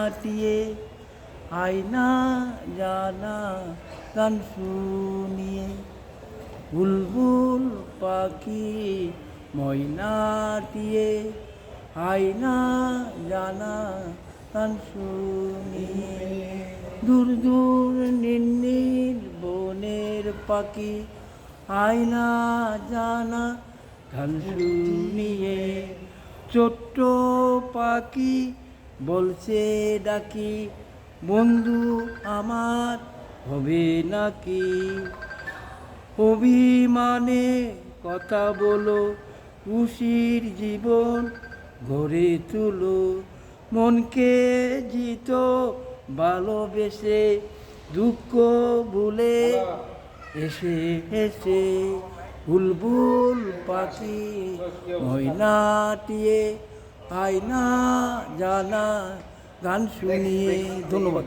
ময়নাটিয়ে আয়না জানা গান শুনিয়ে। বুলবুল পাখি ময়নাটিয়ে আয়না জানা গান শুনিয়ে। দূর দূর নীল বনের পাখি আয়না জানা গান শুনিয়ে। ছোট্ট পাখি বলছে ডাকি, বন্ধু আমার হবে নাকি। অভিমানে কথা বলো, খুশির জীবন গড়ে তুলো। মনকে জিতো ভালোবেসে, দুঃখ ভুলে এসে এসে। বুলবুল পাখি ময়নাটিয়ে আয়না জানা গান শুনিয়ে। ধন্যবাদ।